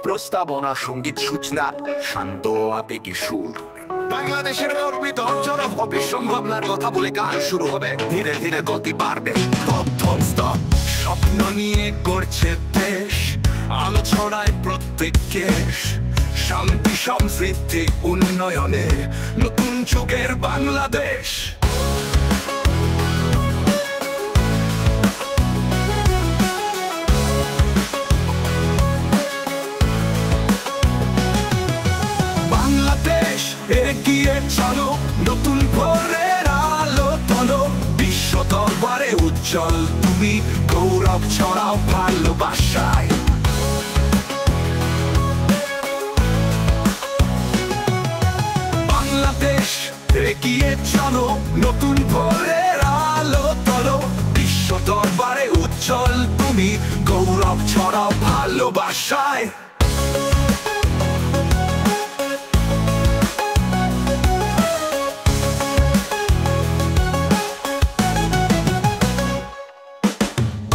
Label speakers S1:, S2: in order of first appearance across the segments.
S1: প্রস্তাবনা, সঙ্গীত সূচনা, শান্ত আবেগী সুর। বাংলাদেশের গর্বিত অর্জন হবে, সম্ভাবনার কথা বলে গান শুরু হবে। ধীরে ধীরে গতি বাড়বে, প্রথম স্তর। স্বপ্ন নিয়ে গড়ছে দেশ, আলো ছড়ায় প্রত্যেক কেশ। শান্তি, সমৃদ্ধি, উন্নয়নে নতুন যুগের বাংলাদেশ। বাংলাদেশ এগিয়ে চলো, নতুন ভোরের আলো তোলো। বিশ্ব দরবারে উজ্জ্বল তুমি, গৌরব ছড়াও ভালোবাসায়। বাংলাদেশ এগিয়ে চলো, নতুন ভোরের আলো তোলো। বিশ্ব দরবারে উজ্জ্বল তুমি, গৌরব ছড়াও ভালোবাসায়।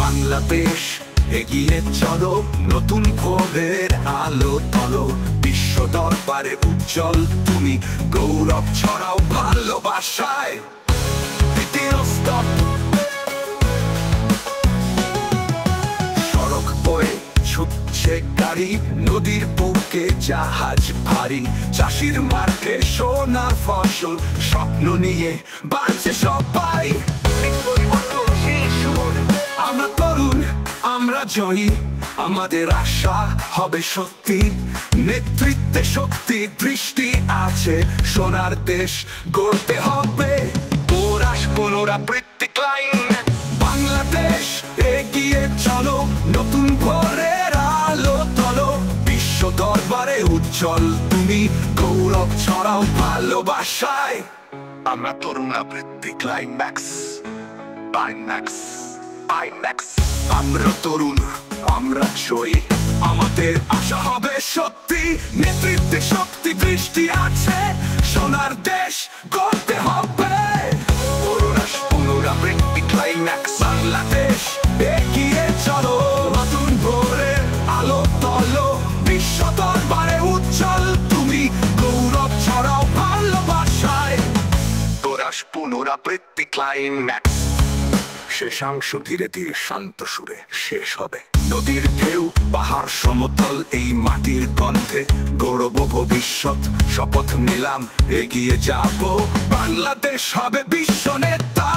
S1: বাংলাদেশ এগিয়ে চলো, নতুন ভোরের আলো তোলো। বিশ্ব দরবারে উজ্জ্বল তুমি, গৌরব ছড়াও ভালোবাসায়। দ্বিতীয় স্তর। সড়ক বয়ে ছুটছে গাড়ি, নদীর বুকে জাহাজ ভারী। চাষির মাঠে সোনার ফসল, স্বপ্ন নিয়ে বাঁচে সবাই। আমরা তরুণ, আমরা জয়ী, আমাদের আশা হবে সত্যি। নেতৃত্বে শক্তি, দৃষ্টি আছে, সোনার দেশ গড়তে হবে। পুনরাবৃত্তি ক্লাইম্যাক্স। বাংলাদেশ এগিয়ে চলো, নতুন ভোরের আলো তোলো। বিশ্ব দরবারে উজ্জ্বল তুমি, গৌরব ছড়াও ভালোবাসায়। আমরা তরুণাবৃত্তি ক্লাইম্যাক্স। আমরা তরুণ, আমরা জয়ী, আমাদের আশা হবে সত্যি। নেতৃত্বে শক্তি, দৃষ্টি আছে, সোনার দেশ গড়তে হবে। পুনরাবৃত্তি ক্লাইম্যাক্স। বাংলাদেশ এগিয়ে চলো, নতুন ভোরের আলো তোলো। বিশ্ব দরবারে উজ্জ্বল তুমি, গৌরব ছড়াও ভালোবাসায়। পুনরাবৃত্তি ক্লাইম্যাক্স। শেষাংশ ধীরে ধীরে শান্ত সুরে শেষ হবে। নদীর ঢেউ, পাহাড় সমতল, এই মাটির গন্ধে গৌরব ভবিষ্যৎ। শপথ নিলাম এগিয়ে যাব, বাংলাদেশ হবে বিশ্ব নেতা।